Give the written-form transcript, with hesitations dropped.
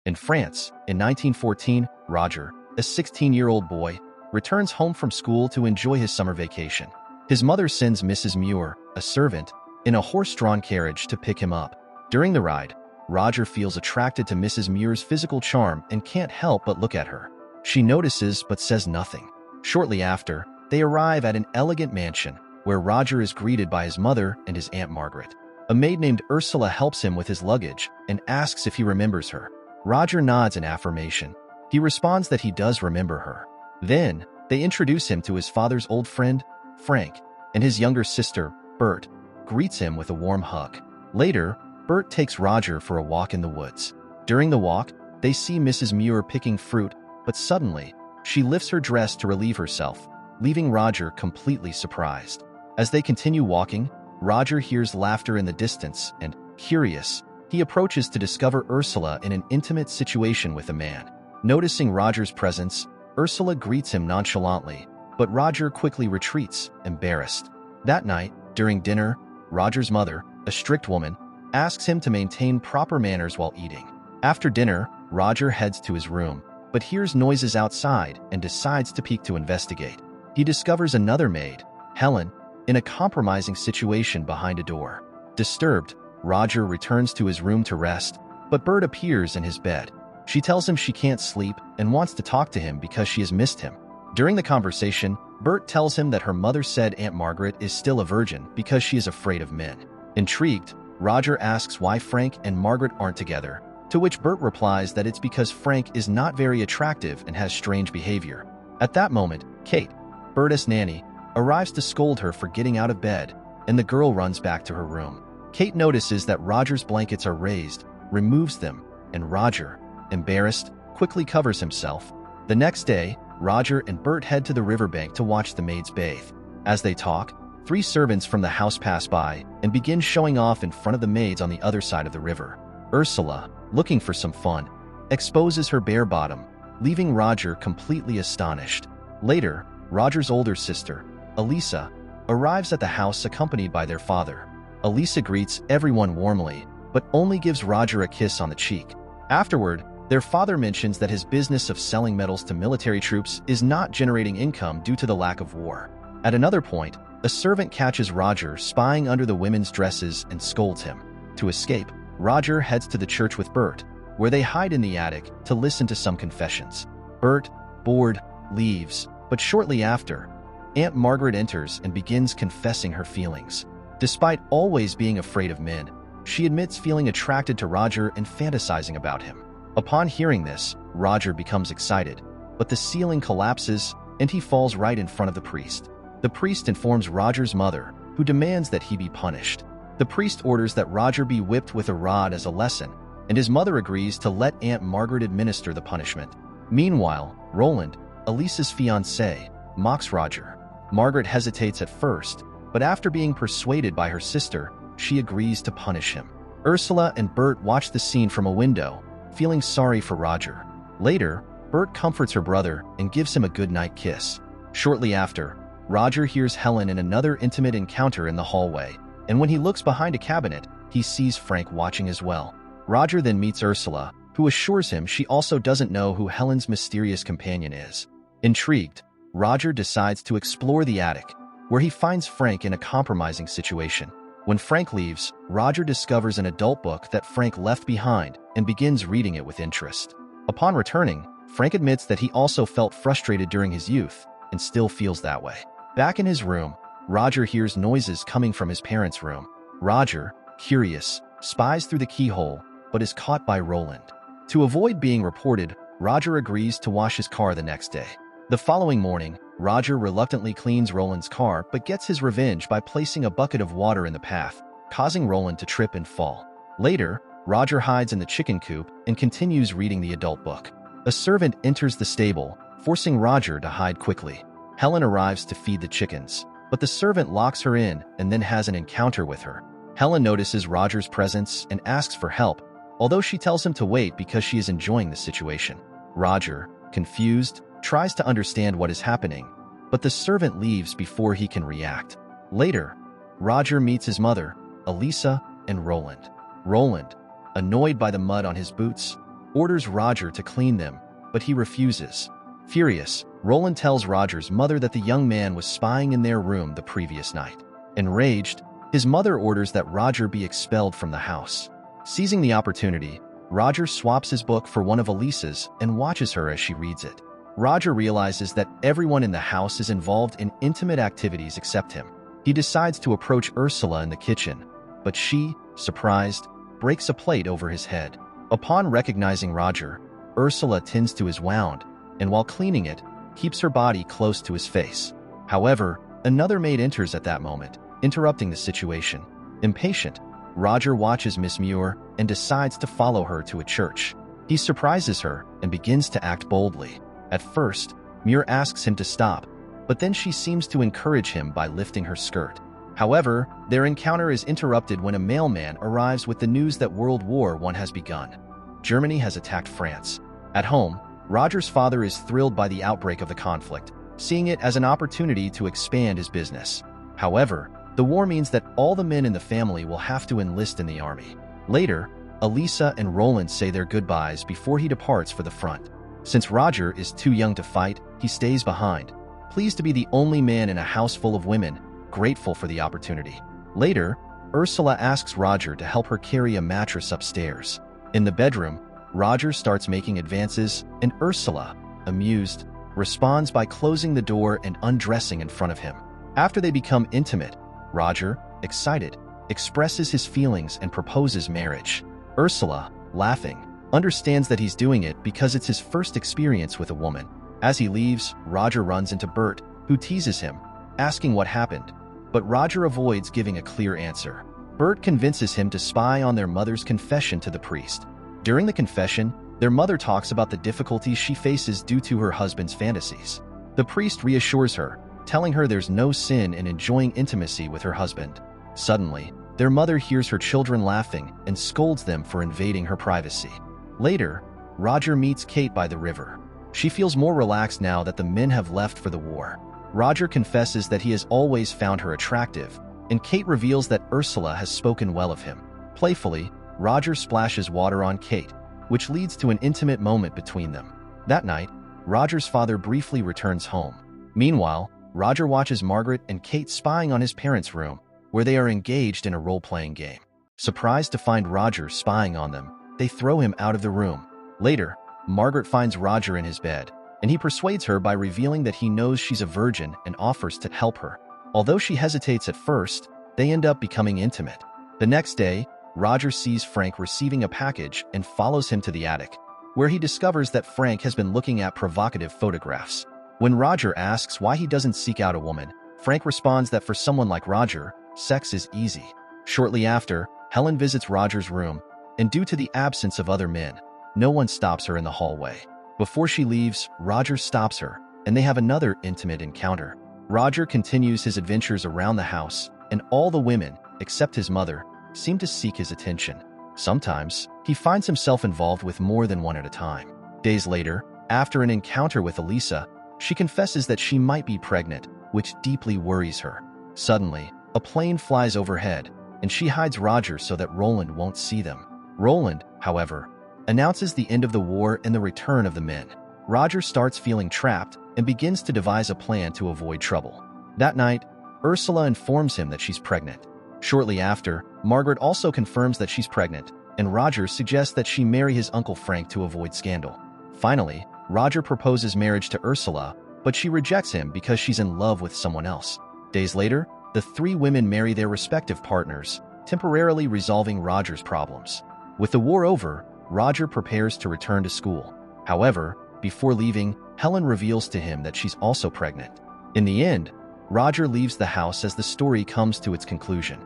In France, in 1914, Roger, a 16-year-old boy, returns home from school to enjoy his summer vacation. His mother sends Mrs. Muir, a servant, in a horse-drawn carriage to pick him up. During the ride, Roger feels attracted to Mrs. Muir's physical charm and can't help but look at her. She notices but says nothing. Shortly after, they arrive at an elegant mansion, where Roger is greeted by his mother and his Aunt Margaret. A maid named Ursula helps him with his luggage and asks if he remembers her. Roger nods in affirmation. He responds that he does remember her. Then, they introduce him to his father's old friend, Frank, and his younger sister, Bert, greets him with a warm hug. Later, Bert takes Roger for a walk in the woods. During the walk, they see Mrs. Muir picking fruit, but suddenly, she lifts her dress to relieve herself, leaving Roger completely surprised. As they continue walking, Roger hears laughter in the distance and, curious, he approaches to discover Ursula in an intimate situation with a man. Noticing Roger's presence, Ursula greets him nonchalantly, but Roger quickly retreats, embarrassed. That night, during dinner, Roger's mother, a strict woman, asks him to maintain proper manners while eating. After dinner, Roger heads to his room, but hears noises outside and decides to peek to investigate. He discovers another maid, Helen, in a compromising situation behind a door. Disturbed, Roger returns to his room to rest, but Bert appears in his bed. She tells him she can't sleep and wants to talk to him because she has missed him. During the conversation, Bert tells him that her mother said Aunt Margaret is still a virgin because she is afraid of men. Intrigued, Roger asks why Frank and Margaret aren't together, to which Bert replies that it's because Frank is not very attractive and has strange behavior. At that moment, Kate, Bert's nanny, arrives to scold her for getting out of bed, and the girl runs back to her room. Kate notices that Roger's blankets are raised, removes them, and Roger, embarrassed, quickly covers himself. The next day, Roger and Bert head to the riverbank to watch the maids bathe. As they talk, 3 servants from the house pass by and begin showing off in front of the maids on the other side of the river. Ursula, looking for some fun, exposes her bare bottom, leaving Roger completely astonished. Later, Roger's older sister, Elisa, arrives at the house accompanied by their father. Elisa greets everyone warmly, but only gives Roger a kiss on the cheek. Afterward, their father mentions that his business of selling medals to military troops is not generating income due to the lack of war. At another point, a servant catches Roger spying under the women's dresses and scolds him. To escape, Roger heads to the church with Bert, where they hide in the attic to listen to some confessions. Bert, bored, leaves, but shortly after, Aunt Margaret enters and begins confessing her feelings. Despite always being afraid of men, she admits feeling attracted to Roger and fantasizing about him. Upon hearing this, Roger becomes excited, but the ceiling collapses and he falls right in front of the priest. The priest informs Roger's mother, who demands that he be punished. The priest orders that Roger be whipped with a rod as a lesson, and his mother agrees to let Aunt Margaret administer the punishment. Meanwhile, Roland, Elisa's fiancé, mocks Roger. Margaret hesitates at first, but after being persuaded by her sister, she agrees to punish him. Ursula and Bert watch the scene from a window, feeling sorry for Roger. Later, Bert comforts her brother and gives him a goodnight kiss. Shortly after, Roger hears Helen in another intimate encounter in the hallway, and when he looks behind a cabinet, he sees Frank watching as well. Roger then meets Ursula, who assures him she also doesn't know who Helen's mysterious companion is. Intrigued, Roger decides to explore the attic, where he finds Frank in a compromising situation. When Frank leaves, Roger discovers an adult book that Frank left behind and begins reading it with interest. Upon returning, Frank admits that he also felt frustrated during his youth and still feels that way. Back in his room, Roger hears noises coming from his parents' room. Roger, curious, spies through the keyhole, but is caught by Roland. To avoid being reported, Roger agrees to wash his car the next day. The following morning, Roger reluctantly cleans Roland's car but gets his revenge by placing a bucket of water in the path, causing Roland to trip and fall. Later, Roger hides in the chicken coop and continues reading the adult book. A servant enters the stable, forcing Roger to hide quickly. Helen arrives to feed the chickens, but the servant locks her in and then has an encounter with her. Helen notices Roger's presence and asks for help, although she tells him to wait because she is enjoying the situation. Roger, confused, tries to understand what is happening, but the servant leaves before he can react. Later, Roger meets his mother, Elisa, and Roland. Roland, annoyed by the mud on his boots, orders Roger to clean them, but he refuses. Furious, Roland tells Roger's mother that the young man was spying in their room the previous night. Enraged, his mother orders that Roger be expelled from the house. Seizing the opportunity, Roger swaps his book for one of Elisa's and watches her as she reads it. Roger realizes that everyone in the house is involved in intimate activities except him. He decides to approach Ursula in the kitchen, but she, surprised, breaks a plate over his head. Upon recognizing Roger, Ursula tends to his wound, and while cleaning it, keeps her body close to his face. However, another maid enters at that moment, interrupting the situation. Impatient, Roger watches Miss Muir and decides to follow her to a church. He surprises her and begins to act boldly. At first, Muir asks him to stop, but then she seems to encourage him by lifting her skirt. However, their encounter is interrupted when a mailman arrives with the news that World War I has begun. Germany has attacked France. At home, Roger's father is thrilled by the outbreak of the conflict, seeing it as an opportunity to expand his business. However, the war means that all the men in the family will have to enlist in the army. Later, Elisa and Roland say their goodbyes before he departs for the front. Since Roger is too young to fight, he stays behind, pleased to be the only man in a house full of women, grateful for the opportunity. Later, Ursula asks Roger to help her carry a mattress upstairs. In the bedroom, Roger starts making advances, and Ursula, amused, responds by closing the door and undressing in front of him. After they become intimate, Roger, excited, expresses his feelings and proposes marriage. Ursula, laughing, understands that he's doing it because it's his first experience with a woman. As he leaves, Roger runs into Bert, who teases him, asking what happened, but Roger avoids giving a clear answer. Bert convinces him to spy on their mother's confession to the priest. During the confession, their mother talks about the difficulties she faces due to her husband's fantasies. The priest reassures her, telling her there's no sin in enjoying intimacy with her husband. Suddenly, their mother hears her children laughing and scolds them for invading her privacy. Later, Roger meets Kate by the river. She feels more relaxed now that the men have left for the war. Roger confesses that he has always found her attractive, and Kate reveals that Ursula has spoken well of him. Playfully, Roger splashes water on Kate, which leads to an intimate moment between them. That night, Roger's father briefly returns home. Meanwhile, Roger watches Margaret and Kate spying on his parents' room, where they are engaged in a role-playing game. Surprised to find Roger spying on them, they throw him out of the room. Later, Margaret finds Roger in his bed, and he persuades her by revealing that he knows she's a virgin and offers to help her. Although she hesitates at first, they end up becoming intimate. The next day, Roger sees Frank receiving a package and follows him to the attic, where he discovers that Frank has been looking at provocative photographs. When Roger asks why he doesn't seek out a woman, Frank responds that for someone like Roger, sex is easy. Shortly after, Helen visits Roger's room, and due to the absence of other men, no one stops her in the hallway. Before she leaves, Roger stops her, and they have another intimate encounter. Roger continues his adventures around the house, and all the women, except his mother, seem to seek his attention. Sometimes, he finds himself involved with more than one at a time. Days later, after an encounter with Elisa, she confesses that she might be pregnant, which deeply worries her. Suddenly, a plane flies overhead, and she hides Roger so that Roland won't see them. Roland, however, announces the end of the war and the return of the men. Roger starts feeling trapped and begins to devise a plan to avoid trouble. That night, Ursula informs him that she's pregnant. Shortly after, Margaret also confirms that she's pregnant, and Roger suggests that she marry his Uncle Frank to avoid scandal. Finally, Roger proposes marriage to Ursula, but she rejects him because she's in love with someone else. Days later, the three women marry their respective partners, temporarily resolving Roger's problems. With the war over, Roger prepares to return to school. However, before leaving, Helen reveals to him that she's also pregnant. In the end, Roger leaves the house as the story comes to its conclusion.